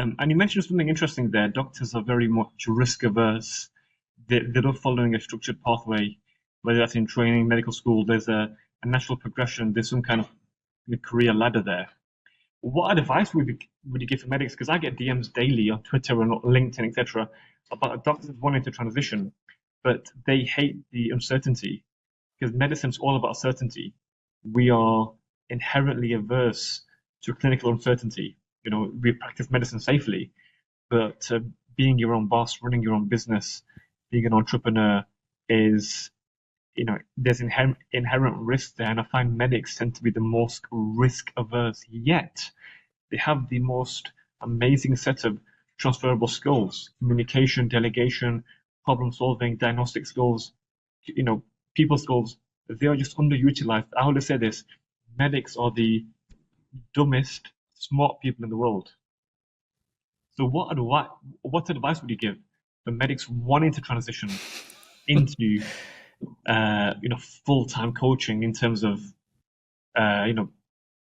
And you mentioned something interesting there. Doctors are very much risk averse. They're not following a structured pathway, whether that's in training, medical school. There's a natural progression. There's some kind of career ladder there. What advice would you give for medics? Because I get DMs daily on Twitter and LinkedIn, etc., about doctors wanting to transition, but they hate the uncertainty because medicine's all about certainty. We are inherently averse to clinical uncertainty. We practice medicine safely, but being your own boss, running your own business, being an entrepreneur is, there's inherent risk there. And I find medics tend to be the most risk averse, yet they have the most amazing set of transferable skills: communication, delegation, problem solving, diagnostic skills, people skills. They are just underutilized. I always say this: medics are the dumbest smart people in the world. So what advice would you give for medics wanting to transition into full-time coaching in terms of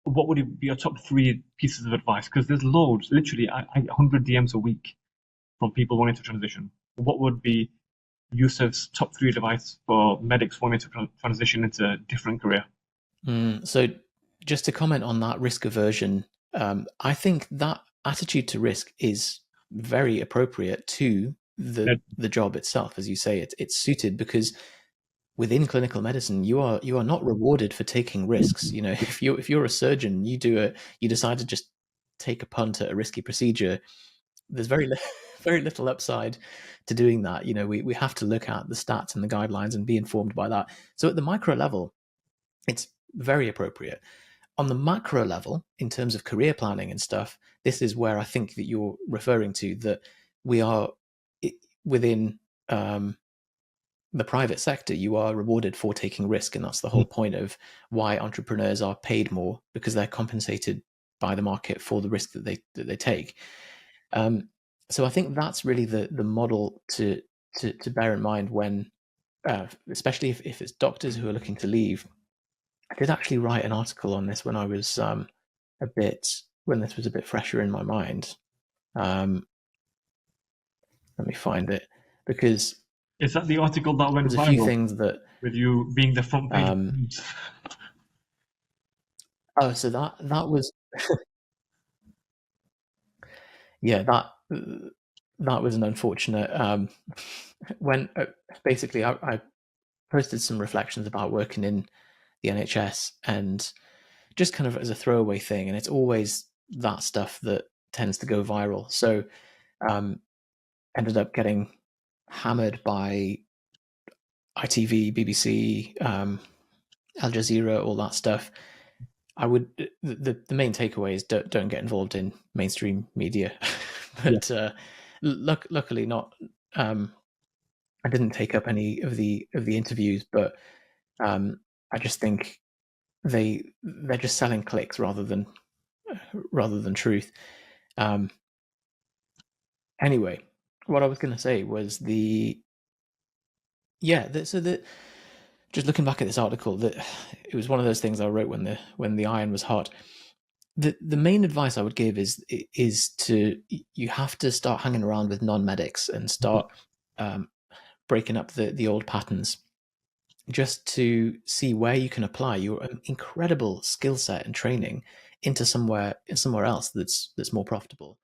what would be your top 3 pieces of advice? Because there's loads. Literally, I get 100 DMs a week from people wanting to transition. What would be Yusef's top 3 advice for medics wanting to transition into a different career? So just to comment on that risk aversion, I think that attitude to risk is very appropriate to the job itself. As you say, it's suited because within clinical medicine, you are not rewarded for taking risks. If you're a surgeon, you decide to just take a punt at a risky procedure, there's very little upside to doing that. We have to look at the stats and the guidelines and be informed by that. So at the micro level, it's very appropriate. On the macro level, in terms of career planning and stuff, this is where I think that you're referring to, that we are within the private sector, you are rewarded for taking risk. And that's the whole point of why entrepreneurs are paid more, because they're compensated by the market for the risk that they take. So I think that's really the model to bear in mind when, especially if it's doctors who are looking to leave. I did actually write an article on this when I was when this was a bit fresher in my mind. Let me find it, because is that the article that went viral? There's a few things that with you being the front page. So that was yeah, that was an unfortunate when basically I posted some reflections about working in the NHS, and just kind of as a throwaway thing, and it's always that stuff that tends to go viral. So ended up getting hammered by ITV, BBC, Al Jazeera, all that stuff. The main takeaway is don't get involved in mainstream media. But luckily not. I didn't take up any of the interviews, but I just think they're just selling clicks rather than truth. Anyway, what I was going to say was just looking back at this article, that it was one of those things I wrote when the iron was hot. The main advice I would give is you have to start hanging around with non-medics and start breaking up the old patterns, just to see where you can apply your incredible skill set and training into somewhere else that's more profitable.